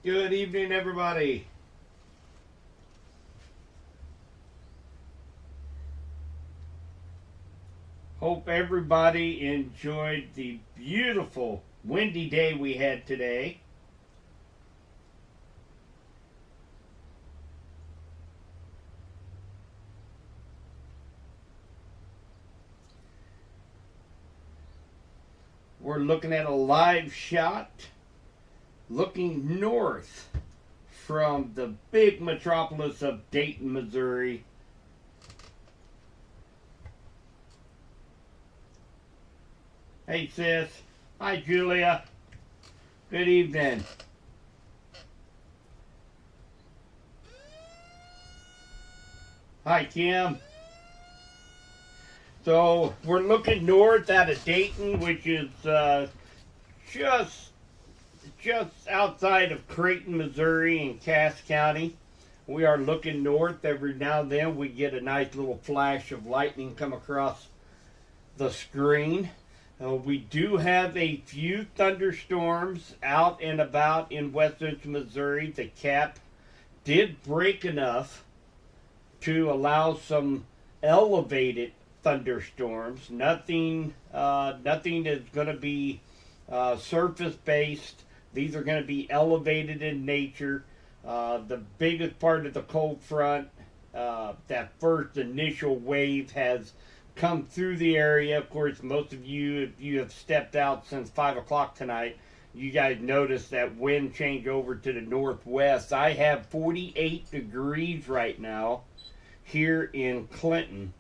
Good evening, everybody. Hope everybody enjoyed the beautiful windy day we had today. We're looking at a live shot looking north from the big metropolis of Dayton, Missouri. Hey sis. Hi Julia. Good evening. Hi Kim. So we're looking north out of Dayton, which is just outside of Creighton, Missouri, in Cass County. We are looking north. Every now and then we get a nice little flash of lightning come across the screen. We do have a few thunderstorms out and about in West Central Missouri. The cap did break enough to allow some elevated thunderstorms. Nothing is going to be surface based. These are going to be elevated in nature. The biggest part of the cold front, that first initial wave, has come through the area. Of course, most of you, if you have stepped out since 5 o'clock tonight, you guys noticed that wind change over to the northwest. I have 48 degrees right now here in Clinton.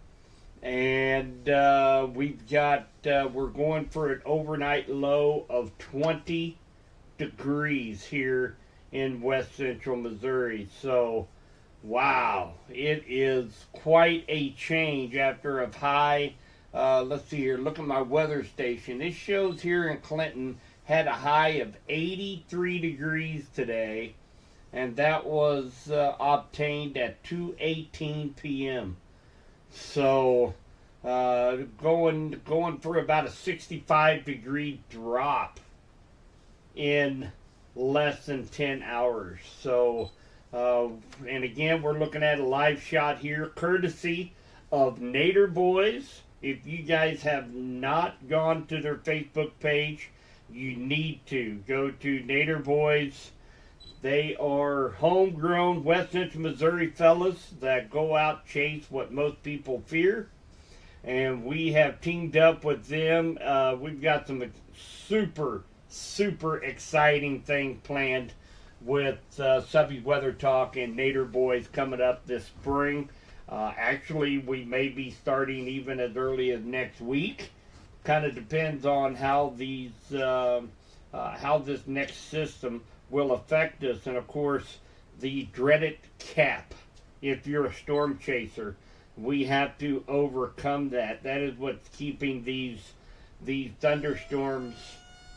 And we're going for an overnight low of 20 degrees here in West Central Missouri. So, wow, it is quite a change after a high. Let's see here, look at my weather station. This shows here in Clinton had a high of 83 degrees today, and that was obtained at 2:18 p.m. So, going for about a 65 degree drop in less than 10 hours. So, and again, we're looking at a live shot here, courtesy of Nader Boys. If you guys have not gone to their Facebook page, you need to go to Nader Boys. They are homegrown West Central Missouri fellas that go out chase what most people fear. And we have teamed up with them. We've got some super exciting things planned with Subby Weather Talk and Nader Boys coming up this spring. Actually, we may be starting even as early as next week. Kind of depends on how this next system will affect us, and of course the dreaded cap. If you're a storm chaser, we have to overcome that. That is what's keeping these thunderstorms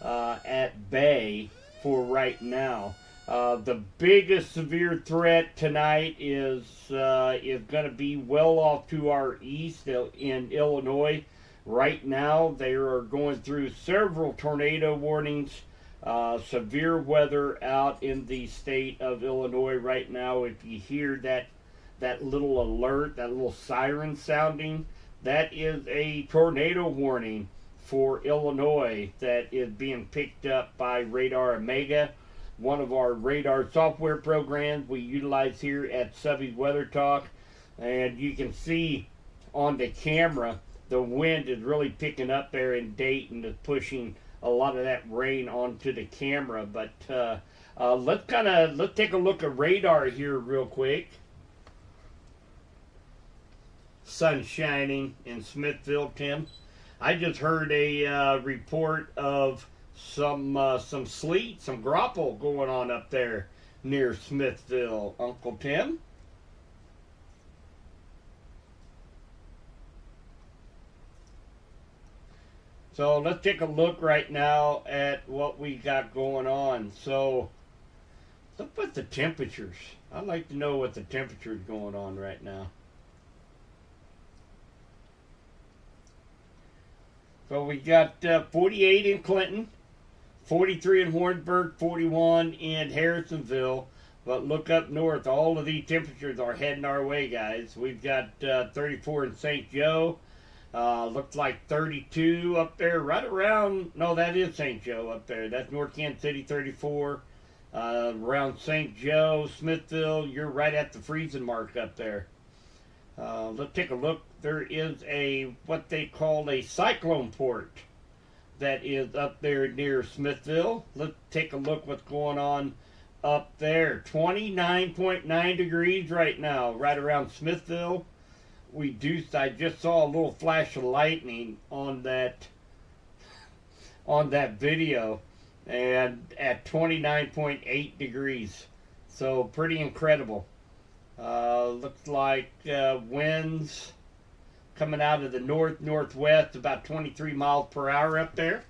at bay for right now. The biggest severe threat tonight is going to be well off to our east in Illinois. Right now they are going through several tornado warnings. Severe weather out in the state of Illinois right now. If you hear that little alert, that little siren sounding, that is a tornado warning for Illinois that is being picked up by Radar Omega, one of our radar software programs we utilize here at Subby's Weather Talk. And you can see on the camera the wind is really picking up there in Dayton. It's pushing a lot of that rain onto the camera. But let's take a look at radar here real quick. Sun shining in Smithville, Tim. I just heard a report of some sleet, some grapple going on up there near Smithville, Uncle Tim. So let's take a look right now at what we got going on. So look at the temperatures. I'd like to know what the temperature is going on right now. So we got 48 in Clinton, 43 in Warrensburg, 41 in Harrisonville. But look up north. All of these temperatures are heading our way, guys. We've got 34 in St. Joe. Looks like 32 up there, right around, no, that is St. Joe up there. That's North Kansas City, 34. Around St. Joe, Smithville, you're right at the freezing mark up there. Let's take a look. There is what they call a cyclone port that is up there near Smithville. Let's take a look what's going on up there. 29.9 degrees right now, right around Smithville. I just saw a little flash of lightning on that video, and at 29.8 degrees. So pretty incredible. Looks like winds coming out of the northwest about 23 miles per hour up there.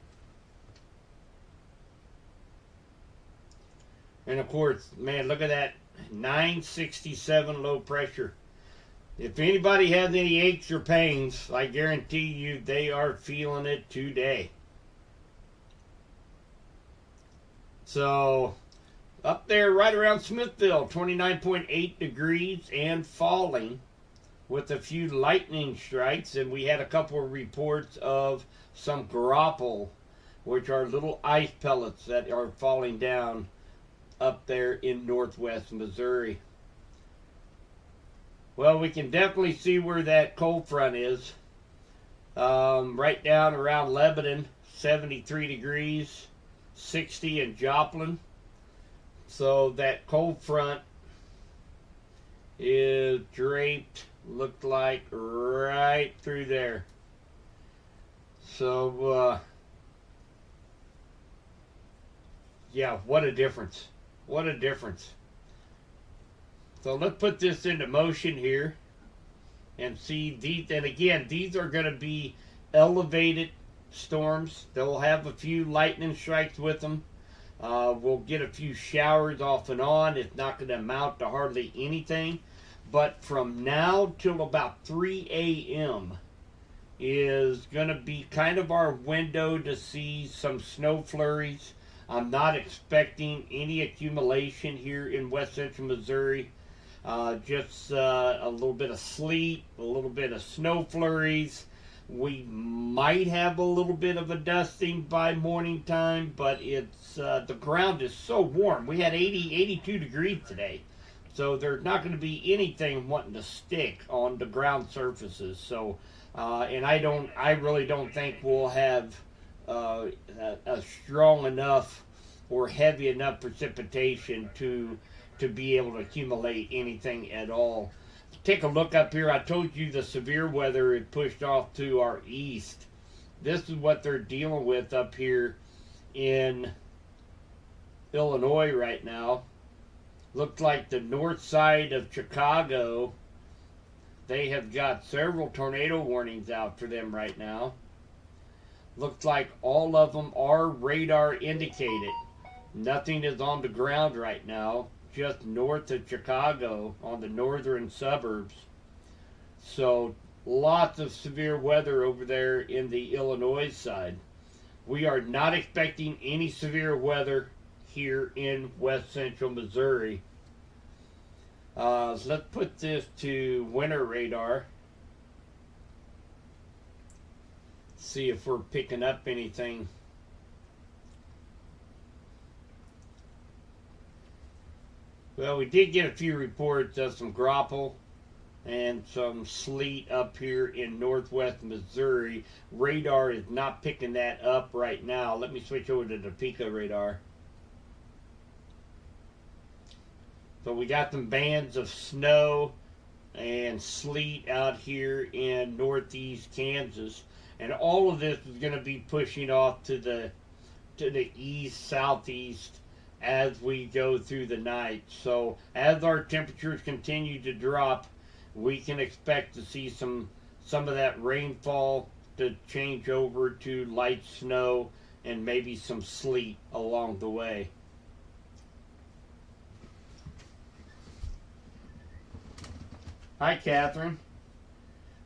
And of course, man, look at that, 967 low pressure. If anybody has any aches or pains, I guarantee you they are feeling it today. So, up there right around Smithville, 29.8 degrees and falling with a few lightning strikes. And we had a couple of reports of some grapple, which are little ice pellets that are falling down up there in northwest Missouri. Well, we can definitely see where that cold front is. Right down around Lebanon, 73 degrees, 60 in Joplin. So that cold front is draped, looked like, right through there. So, yeah, what a difference. What a difference. So let's put this into motion here and see these. And again, these are going to be elevated storms. They'll have a few lightning strikes with them. We'll get a few showers off and on. It's not going to amount to hardly anything. But from now till about 3 a.m. is going to be kind of our window to see some snow flurries. I'm not expecting any accumulation here in west central Missouri. Just a little bit of sleet, a little bit of snow flurries. We might have a little bit of a dusting by morning time, but it's the ground is so warm. We had 82 degrees today. So there's not going to be anything wanting to stick on the ground surfaces. So, and I really don't think we'll have a strong enough or heavy enough precipitation to be able to accumulate anything at all. Take a look up here. I told you the severe weather had pushed off to our east. This is what they're dealing with up here in Illinois right now. Looks like the north side of Chicago, they have got several tornado warnings out for them right now. Looks like all of them are radar indicated. Nothing is on the ground right now, just north of Chicago on the northern suburbs. So lots of severe weather over there in the Illinois side. We are not expecting any severe weather here in west central Missouri. So let's put this to winter radar. See if we're picking up anything. Well, we did get a few reports of some grapple and some sleet up here in northwest Missouri. Radar is not picking that up right now. Let me switch over to the Topeka radar. So we got some bands of snow and sleet out here in northeast Kansas. And all of this is going to be pushing off to the east, southeast as we go through the night. So as our temperatures continue to drop, we can expect to see some of that rainfall to change over to light snow and maybe some sleet along the way. Hi, Catherine.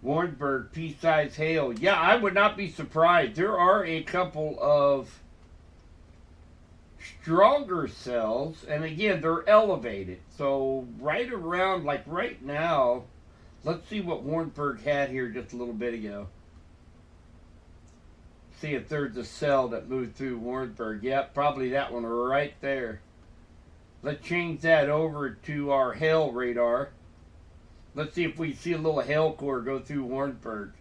Warrensburg, pea-sized hail. Yeah, I would not be surprised. There are a couple of stronger cells, and again, they're elevated. So right around, like right now, let's see what Warrenburg had here just a little bit ago. See if there's a cell that moved through Warrenburg. Yep, probably that one right there. Let's change that over to our hail radar. Let's see if we see a little hail core go through Warrenburg.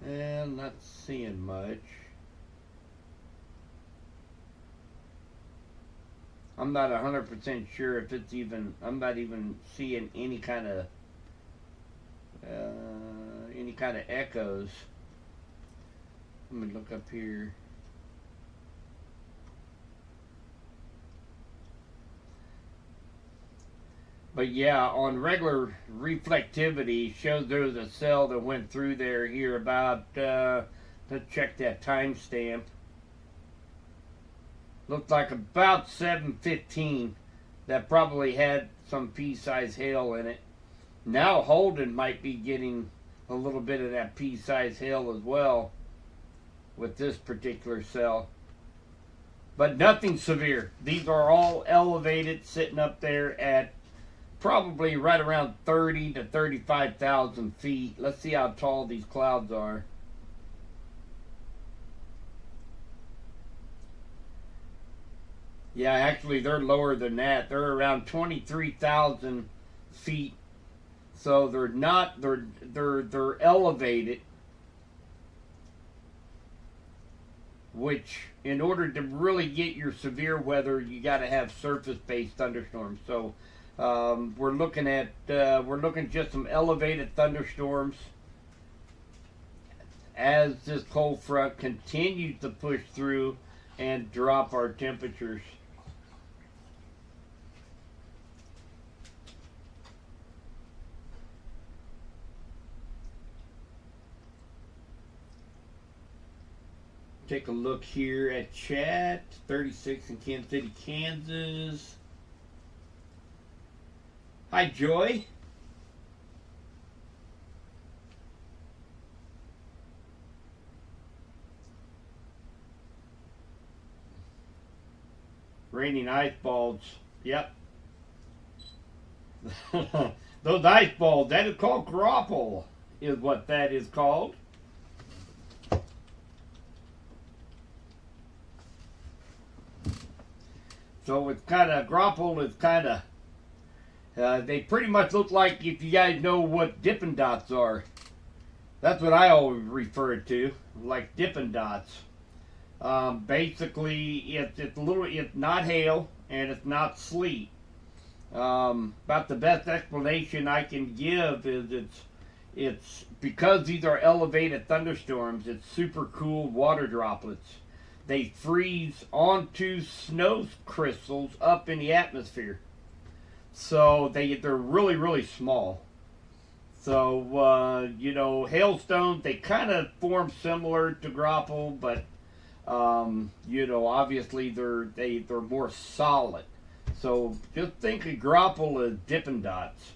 And not seeing much. I'm not 100% sure if it's even, I'm not even seeing any kind of echoes. Let me look up here. But yeah, on regular reflectivity, shows there was a cell that went through there here about, let's check that timestamp. Looked like about 7:15. That probably had some pea-sized hail in it. Now Holden might be getting a little bit of that pea-sized hail as well with this particular cell. But nothing severe. These are all elevated, sitting up there at probably right around 30 to 35,000 feet. Let's see how tall these clouds are. Yeah, actually they're lower than that. They're around 23,000 feet. So they're not, they're elevated, which in order to really get your severe weather, you got to have surface-based thunderstorms. So we're looking at just some elevated thunderstorms as this cold front continues to push through and drop our temperatures. Take a look here at chat. 36 in Kansas City, Kansas. Hi, Joy. Raining ice balls. Yep. Those ice balls, that is called grapple, is what that is called. So it's kind of, grapple is kind of, they pretty much look like, if you guys know what Dippin' Dots are. That's what I always refer it to, like Dippin' Dots. Basically, it's not hail and it's not sleet. About the best explanation I can give is it's because these are elevated thunderstorms, it's super cool water droplets. They freeze onto snow crystals up in the atmosphere. So they're really, really small. So, you know, hailstones, they kind of form similar to grapple, but, you know, obviously they're more solid. So just think of grapple as Dippin' Dots.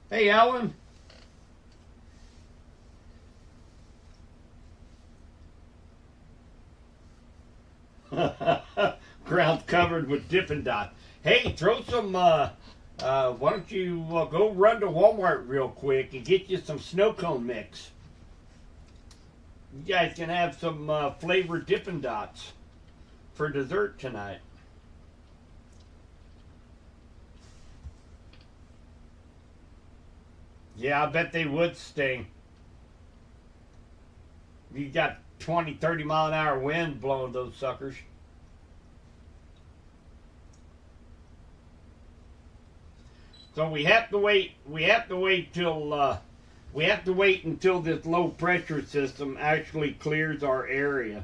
Hey, Alan. Ground covered with Dippin' Dots. Hey, throw some, why don't you go run to Walmart real quick and get you some snow cone mix. You guys can have some flavored Dippin' Dots for dessert tonight. Yeah, I bet they would sting. You got 20, 30 mile an hour wind blowing those suckers. So we have to wait until this low pressure system actually clears our area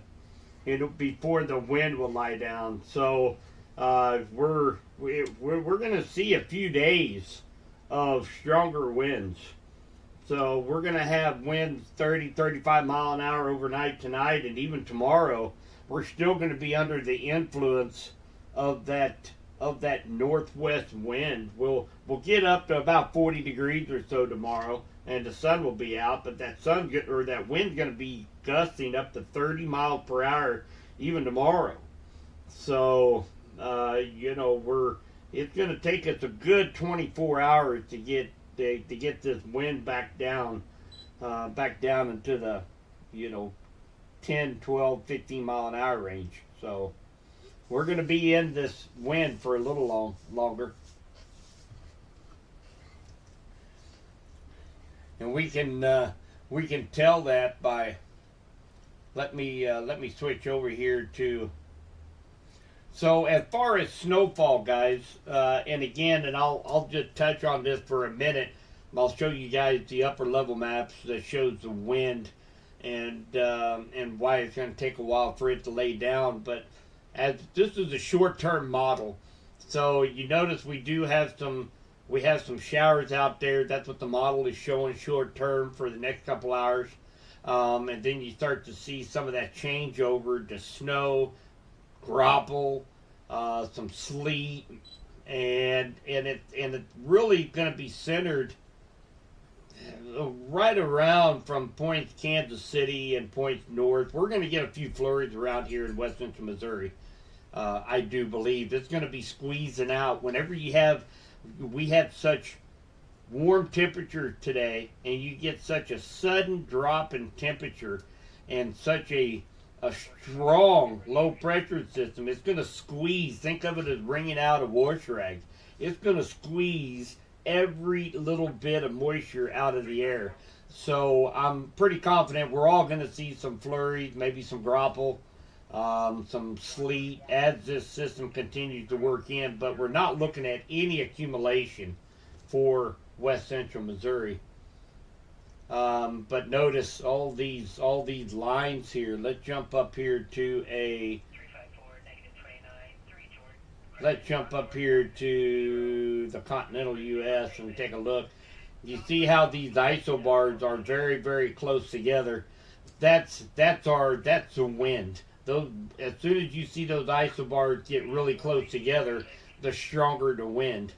before the wind will lie down. So we're going to see a few days of stronger winds So we're going to have winds 30, 35 mile an hour overnight tonight, and even tomorrow. We're still going to be under the influence of that northwest wind. We'll get up to about 40 degrees or so tomorrow, and the sun will be out. But that wind's going to be gusting up to 30 miles per hour even tomorrow. So it's going to take us a good 24 hours to get this wind back down into the 10, 12, 15 mile an hour range. So we're going to be in this wind for a little longer. And we can tell that by let me switch over here to. So as far as snowfall, guys, and again, and I'll just touch on this for a minute. I'll show you guys the upper level maps that shows the wind and why it's going to take a while for it to lay down. But as this is a short-term model, so you notice we have some showers out there. That's what the model is showing short-term for the next couple hours, and then you start to see some of that changeover to snow, graupel, some sleet, and it's really going to be centered right around from points Kansas City and points north. We're going to get a few flurries around here in west central Missouri. I do believe it's going to be squeezing out whenever we had such warm temperature today, and you get such a sudden drop in temperature and such a strong low pressure system. It's going to squeeze. Think of it as wringing out a wash rag. It's going to squeeze every little bit of moisture out of the air. So I'm pretty confident we're all going to see some flurries, maybe some graupel, some sleet as this system continues to work in, but we're not looking at any accumulation for west central Missouri. But notice all these lines here. Let's jump up here to the continental U.S. and take a look. You see how these isobars are very, very close together. That's the wind. Those, as soon as you see those isobars get really close together, the stronger the wind.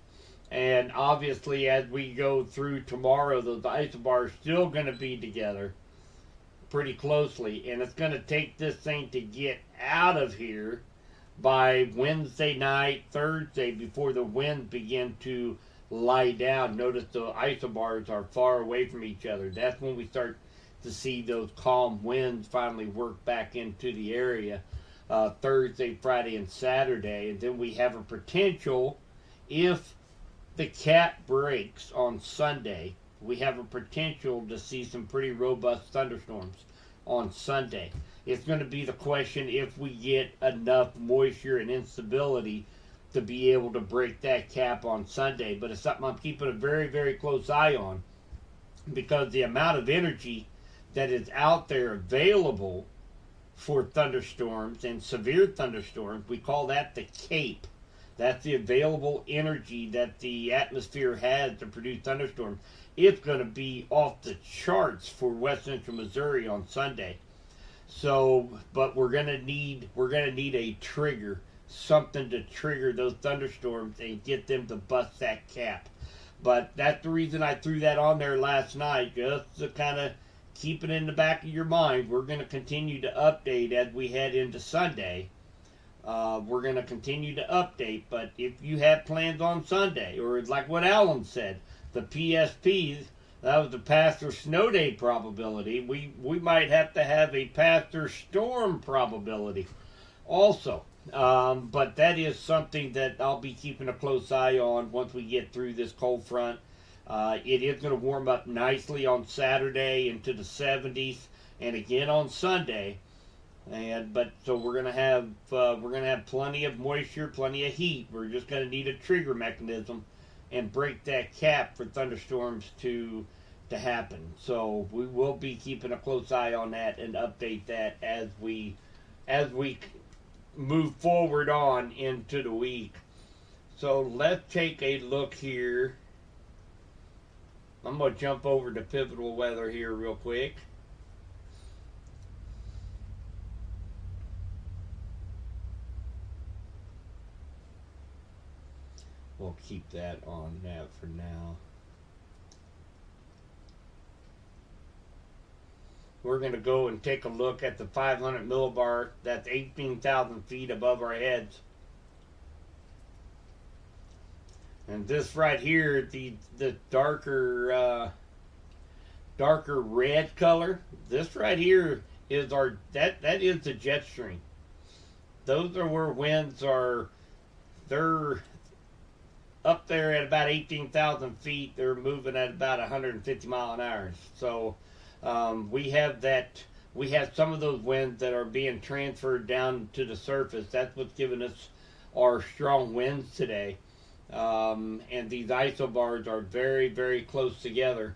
And obviously, as we go through tomorrow, those isobars are still going to be together pretty closely. And it's going to take this thing to get out of here by Wednesday night, Thursday, before the winds begin to lie down. Notice the isobars are far away from each other. That's when we start to see those calm winds finally work back into the area. Thursday, Friday, and Saturday. And then we have a potential, if the cap breaks on Sunday, we have a potential to see some pretty robust thunderstorms on Sunday. It's going to be the question if we get enough moisture and instability to be able to break that cap on Sunday. But it's something I'm keeping a very, very close eye on, because the amount of energy that is out there available for thunderstorms and severe thunderstorms, we call that the CAPE. That's the available energy that the atmosphere has to produce thunderstorms. It's going to be off the charts for west central Missouri on Sunday. So, but we're going to need a trigger, something to trigger those thunderstorms and get them to bust that cap. But that's the reason I threw that on there last night, just to kind of keep it in the back of your mind. We're going to continue to update as we head into Sunday. We're going to continue to update, but if you have plans on Sunday, or like what Alan said, the PSPs, that was the Pastor Snow Day probability, we might have to have a Pastor Storm probability also. But that is something that I'll be keeping a close eye on once we get through this cold front. It is going to warm up nicely on Saturday into the 70s, and again on Sunday. So we're gonna have plenty of moisture, plenty of heat. We're just gonna need a trigger mechanism and break that cap for thunderstorms to happen. So we will be keeping a close eye on that and update that as we move forward on into the week. So let's take a look here. I'm going to jump over to pivotal weather here real quick. We'll keep that on that for now. We're going to go and take a look at the 500 millibar. That's 18,000 feet above our heads. And this right here, the darker red color, this right here is that is the jet stream. Those are where winds are. They're up there at about 18,000 feet. They're moving at about 150 mile an hour. So we have some of those winds that are being transferred down to the surface. That's what's giving us our strong winds today. And these isobars are very, very close together.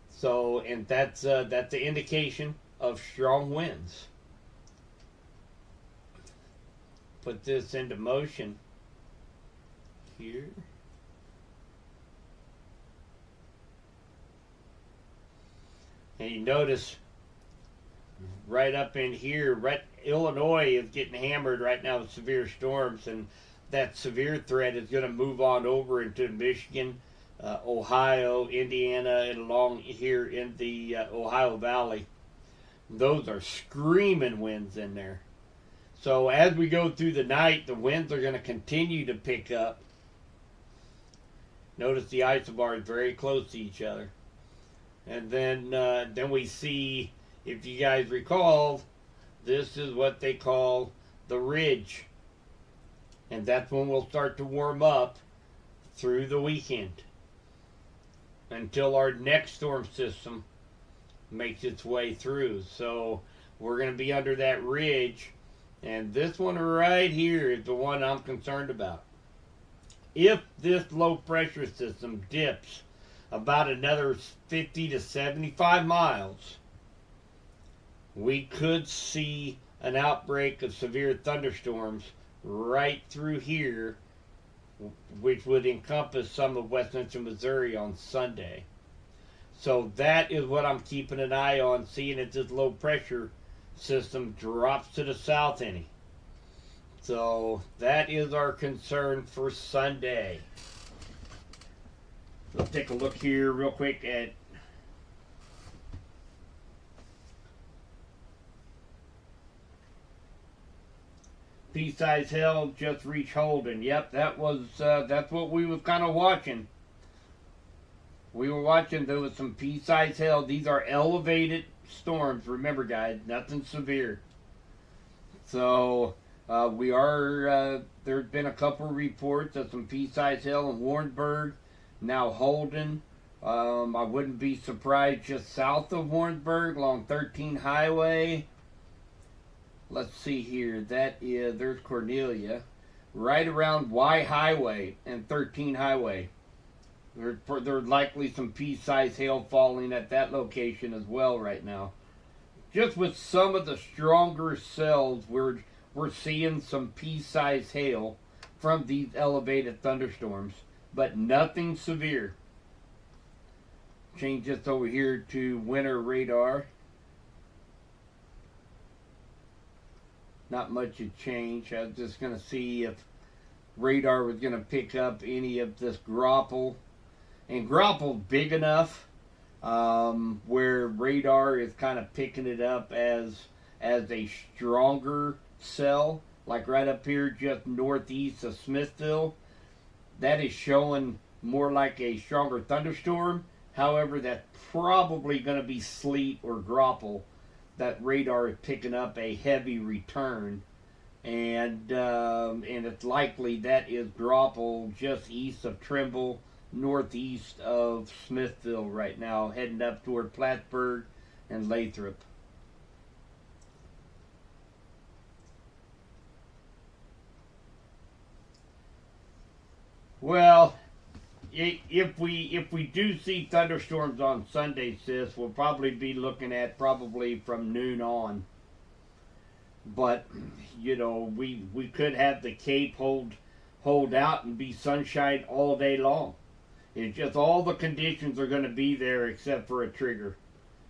So, and that's the indication of strong winds. Put this into motion here. And you notice right up in here, Illinois is getting hammered right now with severe storms, and that severe threat is going to move on over into Michigan, Ohio, Indiana, and along here in the Ohio Valley. Those are screaming winds in there. So as we go through the night, the winds are going to continue to pick up. Notice the isobars very close to each other. And then we see, if you guys recall, this is what they call the ridge. And that's when we'll start to warm up through the weekend until our next storm system makes its way through. So we're going to be under that ridge. And this one right here is the one I'm concerned about. If this low pressure system dips about another 50 to 75 miles, we could see an outbreak of severe thunderstorms right through here, which would encompass some of West Central Missouri on Sunday. So that is what I'm keeping an eye on, seeing if this low pressure system drops to the south any. So that is our concern for Sunday. Let's take a look here real quick at P-size hell just reached Holden. Yep, that's what we was kind of watching. We were watching. There was some P-size hell. These are elevated storms. Remember, guys, nothing severe. So there's been a couple reports of some P-size hell in Warrensburg. Now Holden. I wouldn't be surprised just south of Warrensburg along 13 Highway. Let's see here. There's Cornelia. Right around Y Highway and 13 Highway. There's likely some pea-sized hail falling at that location as well right now. Just with some of the stronger cells, we're seeing some pea-sized hail from these elevated thunderstorms, but nothing severe. Change this over here to winter radar. Not much had changed. I was just going to see if radar was going to pick up any of this grapple. And grapple's big enough where radar is kind of picking it up as a stronger cell. Like right up here just northeast of Smithville. That is showing more like a stronger thunderstorm. However, that's probably going to be sleet or grapple. That radar is picking up a heavy return, and it's likely that is grapple just east of Trimble, northeast of Smithville right now, heading up toward Plattsburgh and Lathrop. Well, if we do see thunderstorms on Sunday, sis, we'll probably be looking at probably from noon on. But we could have the Cape hold out and be sunshine all day long. It's just all the conditions are going to be there except for a trigger.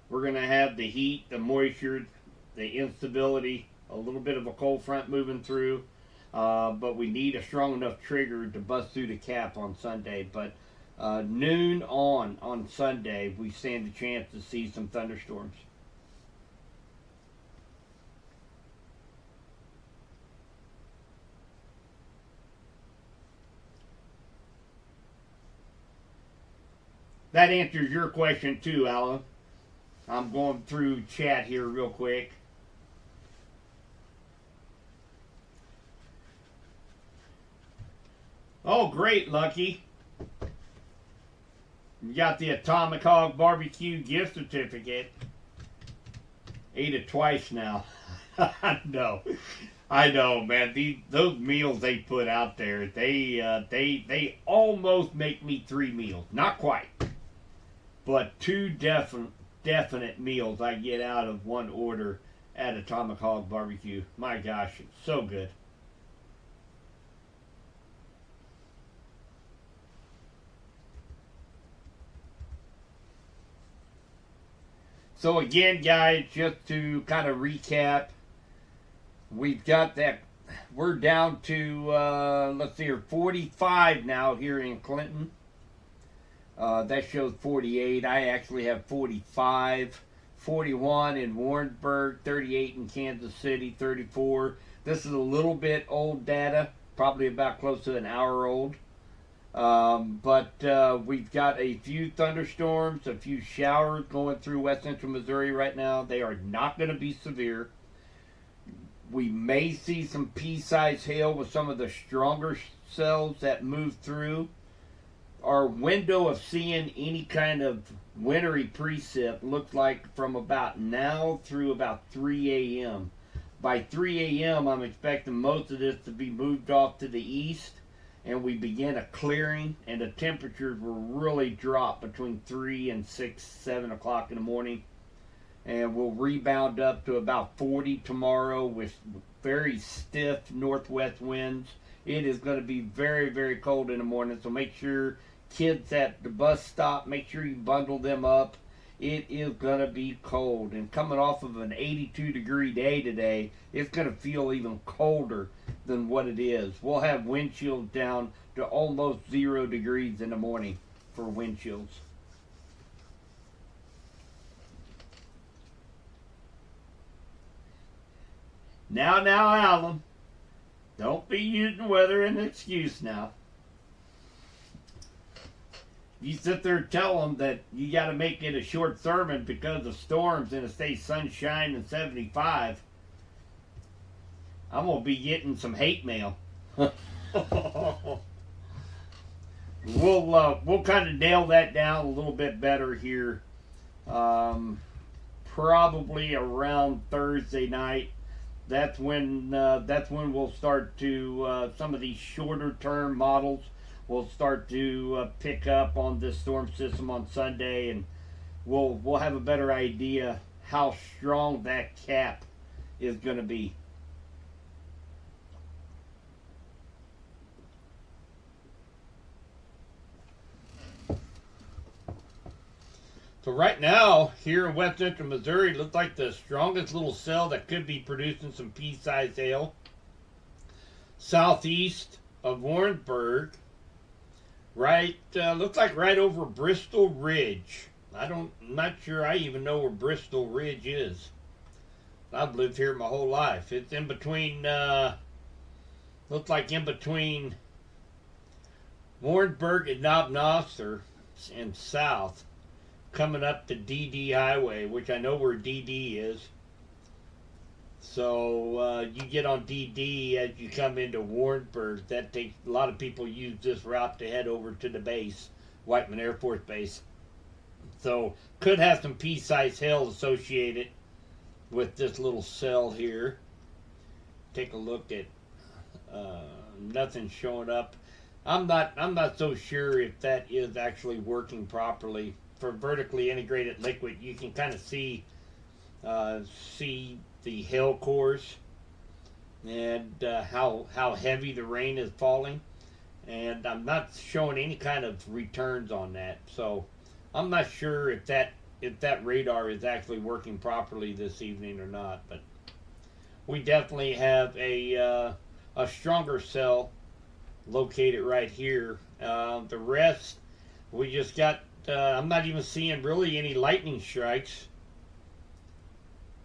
We're going to have the heat, the moisture, the instability, a little bit of a cold front moving through. But we need a strong enough trigger to bust through the cap on Sunday. But noon on Sunday, we stand a chance to see some thunderstorms. That answers your question too, Alan. I'm going through chat here real quick. Oh, great, Lucky. You got the Atomic Hog Barbecue gift certificate. Ate it twice now. I know, man. Those meals they put out there, they almost make me 3 meals. Not quite, but 2 definite meals I get out of one order at Atomic Hog Barbecue. My gosh, it's so good. So again, guys, just to kind of recap, we've got that, we're down to, let's see here, 45 now here in Clinton. That shows 48. I actually have 45, 41 in Warrensburg, 38 in Kansas City, 34. This is a little bit old data, probably about close to an hour old. But we've got a few thunderstorms, a few showers going through west central Missouri right now. They are not going to be severe. We may see some pea-sized hail with some of the stronger cells that move through. Our window of seeing any kind of wintry precip looks like from about now through about 3 a.m. By 3 a.m., I'm expecting most of this to be moved off to the east, and we begin a clearing, and the temperatures will really drop between 3 and 6, 7 o'clock in the morning. And we'll rebound up to about 40 tomorrow with very stiff northwest winds. It is going to be very, very cold in the morning, so make sure kids at the bus stop, make sure you bundle them up. It is going to be cold. And coming off of an 82-degree day today, it's going to feel even colder than what it is. We'll have wind chills down to almost 0 degrees in the morning for wind chills. Now, Alan, don't be using weather as an excuse now. You sit there and tell them that you got to make it a short sermon because of storms and it stays sunshine and 75. I'm going to be getting some hate mail. We'll kind of nail that down a little bit better here. Probably around Thursday night. That's when we'll start to some of these shorter term models will start to pick up on this storm system on Sunday, and we'll have a better idea how strong that cap is going to be. So right now, here in west central Missouri, it looks like the strongest little cell that could be producing some pea-sized hail. Southeast of Warrensburg, right, looks like right over Bristol Ridge. I'm not sure I even know where Bristol Ridge is. I've lived here my whole life. It's in between, looks like in between Warrensburg and Knob and south, coming up to DD Highway, which I know where DD is. So you get on DD as you come into Warrensburg. That takes a lot of people use this route to head over to the base, Whiteman Air Force Base. So could have some pea-sized hail associated with this little cell here. Take a look at nothing showing up. I'm not so sure if that is actually working properly. For vertically integrated liquid, you can kind of see the hail cores and how heavy the rain is falling. and I'm not showing any kind of returns on that. So I'm not sure if that radar is actually working properly this evening or not. But we definitely have a stronger cell located right here. The rest, we just got. I'm not even seeing really any lightning strikes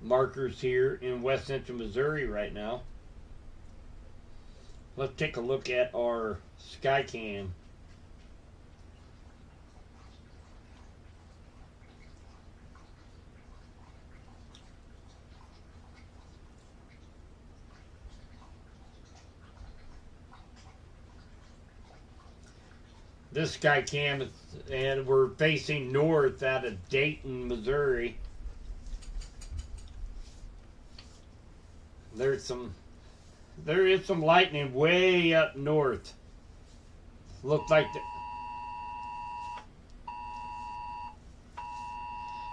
markers here in west central Missouri right now. Let's take a look at our Skycam. This Skycam, and we're facing north out of Dayton, Missouri. There is some lightning way up north. Looks like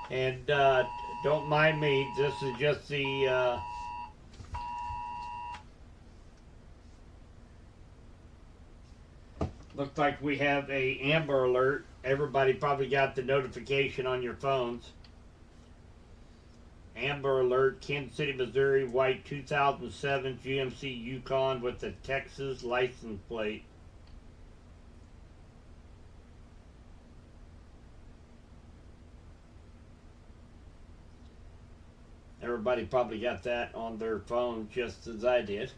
and don't mind me. This is just the looks like we have a Amber Alert. Everybody probably got the notification on your phones. Amber Alert, Kansas City, Missouri, white 2007 GMC Yukon with the Texas license plate. Everybody probably got that on their phone just as I did.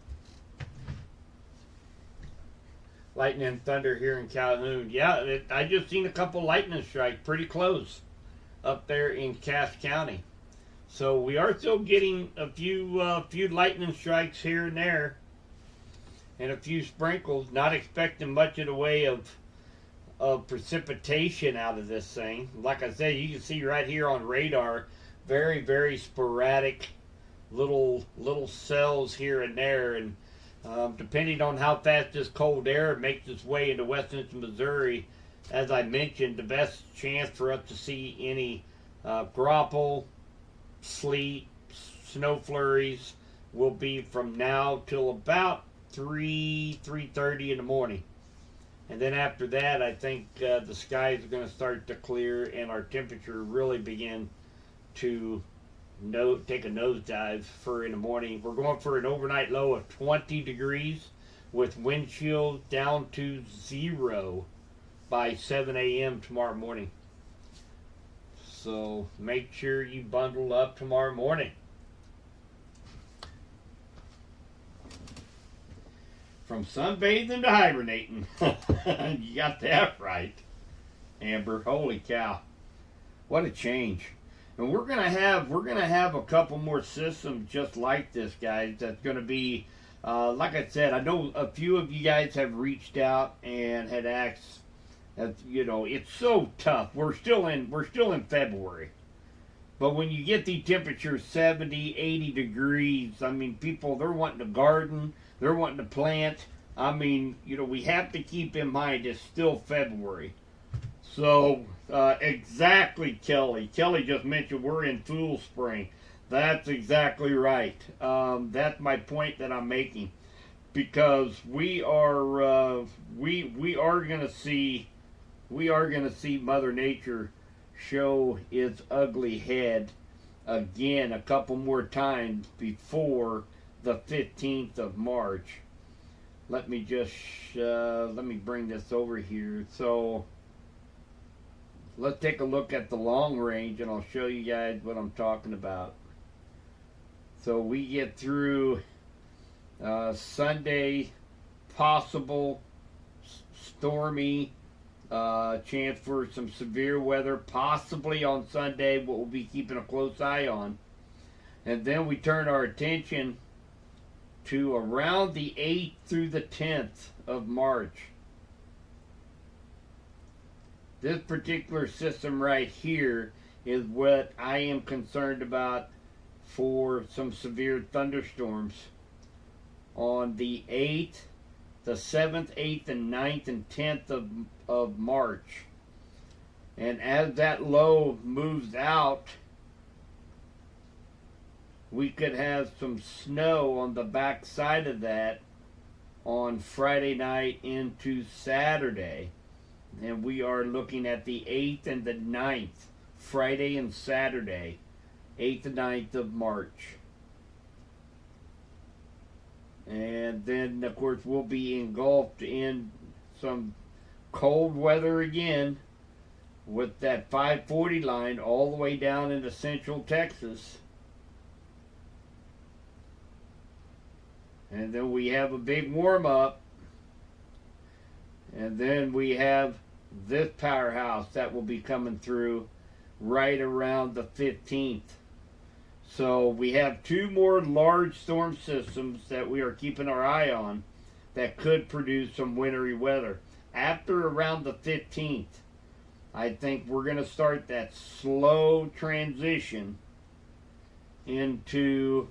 Lightning and thunder here in Calhoun. Yeah, I just seen a couple lightning strikes pretty close up there in Cass County. So we are still getting a few lightning strikes here and there, and a few sprinkles. Not expecting much in the way of precipitation out of this thing. Like I said, you can see right here on radar, very sporadic little cells here and there, and depending on how fast this cold air makes its way into west central Missouri, as I mentioned, the best chance for us to see any graupel, sleet, snow flurries will be from now till about 3:30 in the morning. And then after that, I think the skies are going to start to clear and our temperature really begin to take a nosedive for in the morning. We're going for an overnight low of 20 degrees with wind chill down to 0 by 7 a.m. tomorrow morning. So make sure you bundle up tomorrow morning. From sunbathing to hibernating. You got that right, Amber. Holy cow. What a change. And we're gonna have a couple more systems just like this, guys. That's gonna be like I said, I know a few of you guys have reached out and had asked. You know, it's so tough. We're still in February, but when you get the temperature 70, 80 degrees, I mean, people, they're wanting to garden, they're wanting to plant. I mean, you know, we have to keep in mind it's still February. So exactly, Kelly just mentioned we're in Fool Spring. That's exactly right. That's my point that I'm making, because we are going to see Mother Nature show its ugly head again a couple more times before the 15th of March. Let me just let me bring this over here. So let's take a look at the long range, and I'll show you guys what I'm talking about. So we get through Sunday, possible stormy. Chance for some severe weather, possibly on Sunday, but we'll be keeping a close eye on. And then we turn our attention to around the 8th through the 10th of March. This particular system right here is what I am concerned about for some severe thunderstorms on the 8th, the 7th, 8th, and 9th, and 10th of March. And as that low moves out, we could have some snow on the back side of that on Friday night into Saturday. And we are looking at the 8th and the 9th, Friday and Saturday, 8th and 9th of March. And then, of course, we'll be engulfed in some cold weather again with that 540 line all the way down into central Texas. And then we have a big warm-up. And then we have this powerhouse that will be coming through right around the 15th. So we have two more large storm systems that we are keeping our eye on that could produce some wintry weather. After around the 15th, I think we're going to start that slow transition into,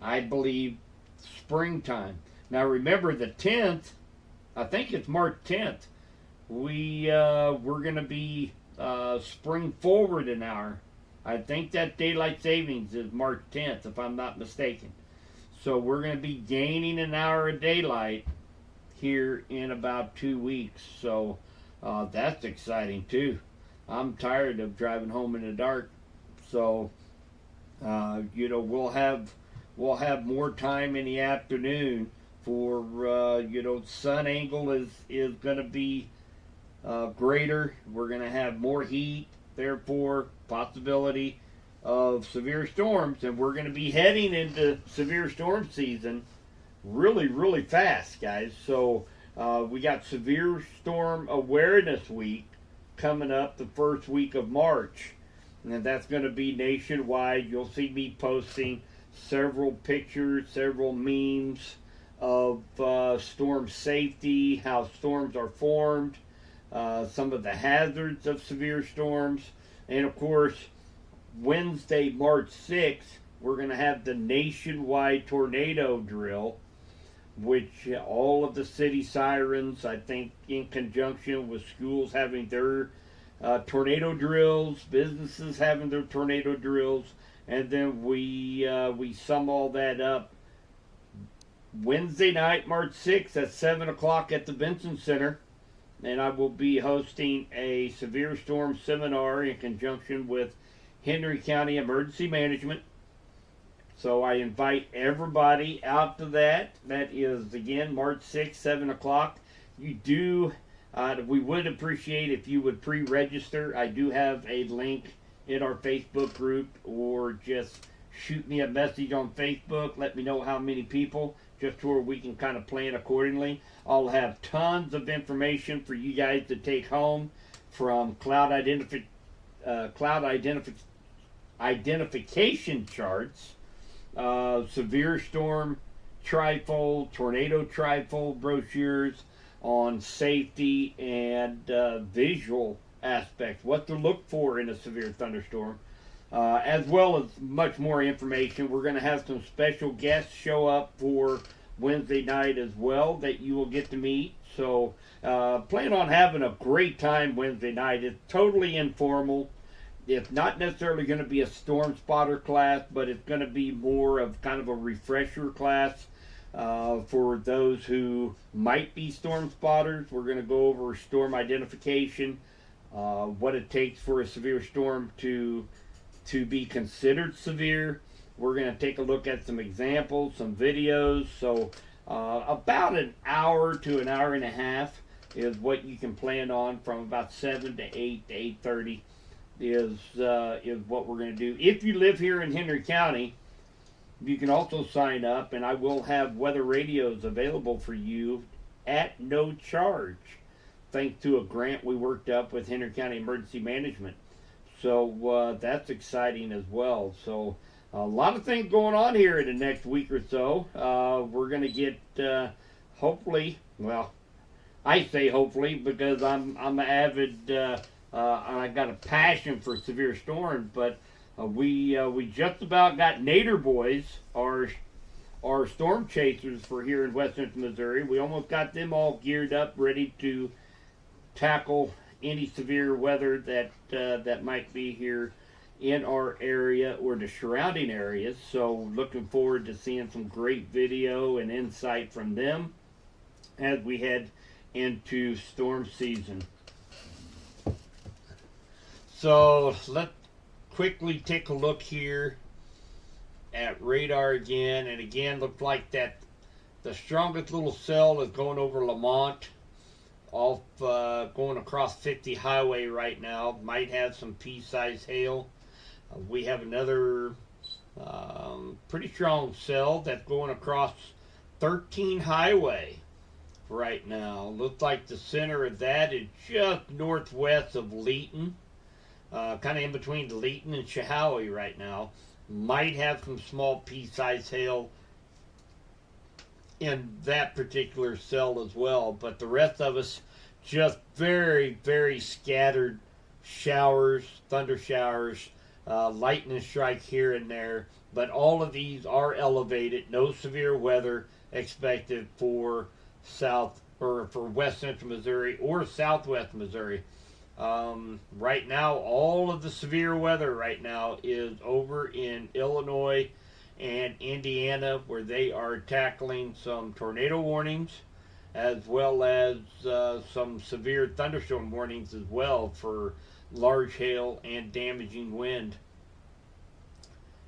I believe, springtime. Now remember the 10th, I think it's March 10th, we're going to be spring forward an hour. I think that daylight savings is March 10th, if I'm not mistaken. So we're going to be gaining an hour of daylight here in about 2 weeks. So that's exciting too. I'm tired of driving home in the dark. So you know, we'll have more time in the afternoon for you know, sun angle is going to be greater. We're going to have more heat, therefore possibility of severe storms, and we're going to be heading into severe storm season really fast, guys. So we got severe storm awareness week coming up the first week of March, and that's going to be nationwide. You'll see me posting several pictures, several memes of storm safety, how storms are formed, some of the hazards of severe storms. And of course, Wednesday, March 6th, we're going to have the nationwide tornado drill, which all of the city sirens, I think in conjunction with schools having their tornado drills, businesses having their tornado drills, and then we sum all that up Wednesday night, March 6th at 7 o'clock at the Benson Center. And I will be hosting a severe storm seminar in conjunction with Henry County Emergency Management. So I invite everybody out to that. That is, again, March 6th, 7 o'clock. You do, we would appreciate if you would pre-register. I do have a link in our Facebook group, or just shoot me a message on Facebook. Let me know how many people, just so we can kind of plan accordingly. I'll have tons of information for you guys to take home, from cloud identification charts, severe storm trifold, tornado trifold brochures on safety and visual aspects, what to look for in a severe thunderstorm, as well as much more information. We're going to have some special guests show up for Wednesday night as well that you will get to meet. So plan on having a great time Wednesday night. It's totally informal. It's not necessarily going to be a storm spotter class, but it's going to be more of kind of a refresher class for those who might be storm spotters. We're going to go over storm identification, what it takes for a severe storm to be considered severe. We're going to take a look at some examples, some videos. So about an hour to an hour and a half is what you can plan on, from about 7 to 8 to 8:30 is what we're going to do. If you live here in Henry County, you can also sign up, and I will have weather radios available for you at no charge, thanks to a grant we worked up with Henry County Emergency Management. So that's exciting as well. So a lot of things going on here in the next week or so. We're going to get, hopefully, well, I say hopefully because I'm an avid, I got a passion for severe storms, but we just about got Nader Boys, our storm chasers for here in West Central Missouri. We almost got them all geared up, ready to tackle any severe weather that might be here in our area or the surrounding areas. So looking forward to seeing some great video and insight from them. as we head into storm season. So let's quickly take a look here at radar again. And again, looks like that the strongest little cell is going over Lamont, off going across 50 highway right now. Might have some pea-sized hail. We have another pretty strong cell that's going across 13 highway right now. Looks like the center of that is just northwest of Leeton, kind of in between Leeton and Shahowie right now. Might have some small pea-sized hail in that particular cell as well, but the rest of us just very, very scattered showers, thunder showers, lightning strike here and there, but all of these are elevated. No severe weather expected for south or for west central Missouri or southwest Missouri. Right now, all of the severe weather right now is over in Illinois and Indiana, where they are tackling some tornado warnings as well as some severe thunderstorm warnings as well for large hail and damaging wind.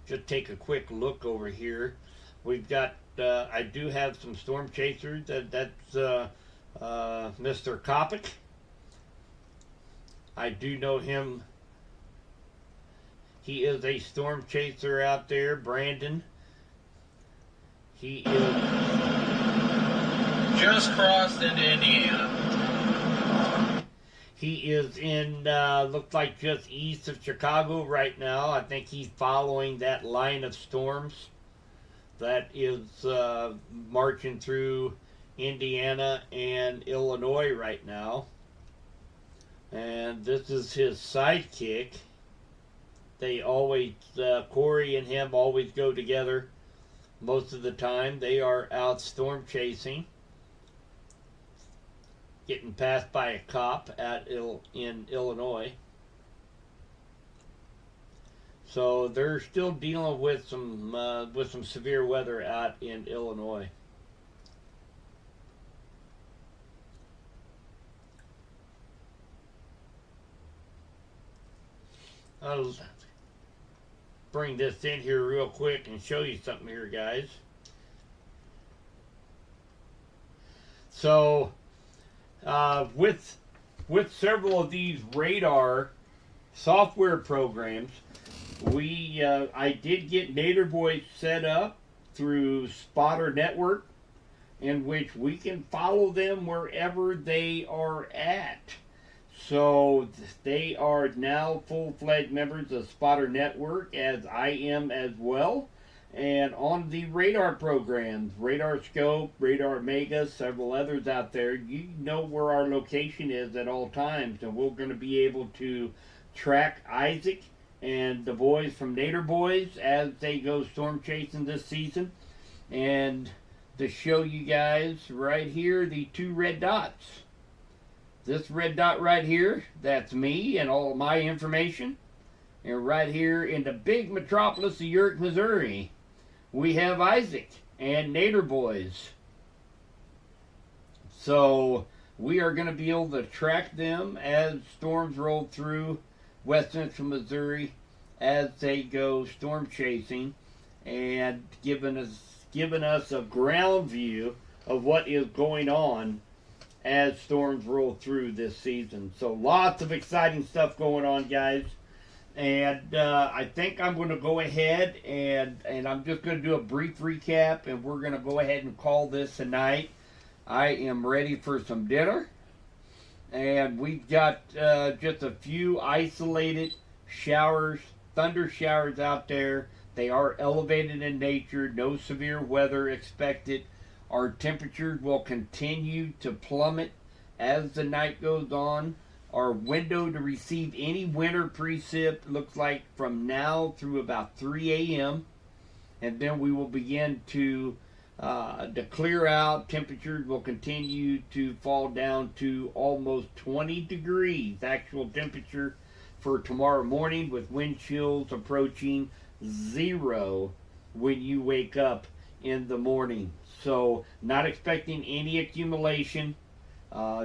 Just take a quick look over here. We've got, I do have some storm chasers. That's Mr. Kopic. I do know him. He is a storm chaser out there, Brandon. He is just crossed into Indiana. He is in, looks like just east of Chicago right now. I think he's following that line of storms that is marching through Indiana and Illinois right now. And this is his sidekick. They always, Corey and him always go together most of the time. They are out storm chasing, getting passed by a cop in Illinois. So they're still dealing with some severe weather out in Illinois. I'll bring this in here real quick and show you something here, guys. So, with several of these radar software programs, I did get Nader Voice set up through Spotter Network, in which we can follow them wherever they are at. So they are now full-fledged members of Spotter Network, as I am as well. And on the radar programs, Radar Scope, Radar Mega, several others out there, you know where our location is at all times. And we're going to be able to track Isaac and the boys from Nader Boys as they go storm chasing this season. And to show you guys right here, the two red dots. This red dot right here, that's me and all of my information. And right here in the big metropolis of York, Missouri, we have Isaac and Nader Boys. So we are going to be able to track them as storms roll through west central Missouri as they go storm chasing, and giving us a ground view of what is going on as storms roll through this season. So lots of exciting stuff going on, guys. And I think I'm going to go ahead and I'm just going to do a brief recap, and we're going to go ahead and call this a night. I am ready for some dinner. And we've got just a few isolated showers, thunder showers out there. They are elevated in nature. No severe weather expected. Our temperatures will continue to plummet as the night goes on. Our window to receive any winter precip looks like from now through about 3 a.m. And then we will begin to clear out. Temperatures will continue to fall down to almost 20 degrees actual temperature for tomorrow morning, with wind chills approaching 0 when you wake up in the morning. So not expecting any accumulation.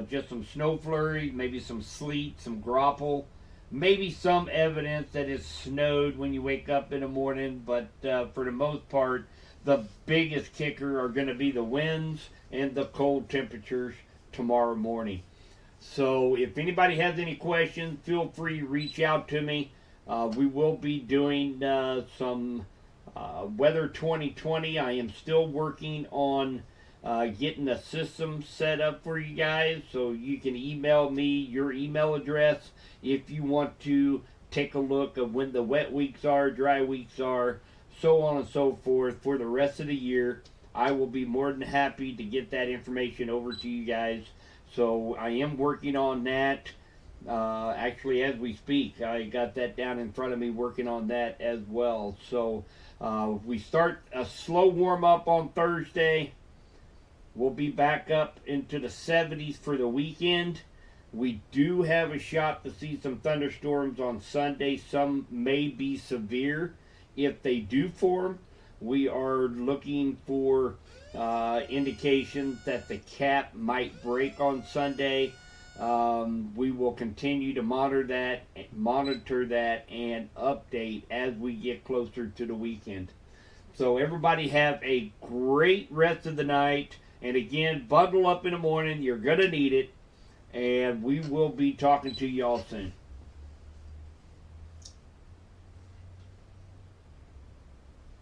Just some snow flurry, maybe some sleet, some graupel, maybe some evidence that it snowed when you wake up in the morning. But for the most part, the biggest kicker are going to be the winds and the cold temperatures tomorrow morning. So if anybody has any questions, feel free to reach out to me. We will be doing some weather 2020. I am still working on getting a system set up for you guys, so you can email me your email address if you want to take a look of when the wet weeks are, dry weeks are, so on and so forth for the rest of the year. I will be more than happy to get that information over to you guys. So I am working on that. Actually, as we speak, I got that down in front of me, working on that as well. So we start a slow warm up on Thursday. We'll be back up into the 70s for the weekend. We do have a shot to see some thunderstorms on Sunday. Some may be severe. If they do form, we are looking for indications that the cap might break on Sunday. We will continue to monitor that and update as we get closer to the weekend. So everybody have a great rest of the night. And again, bundle up in the morning. You're going to need it. And we will be talking to you all soon.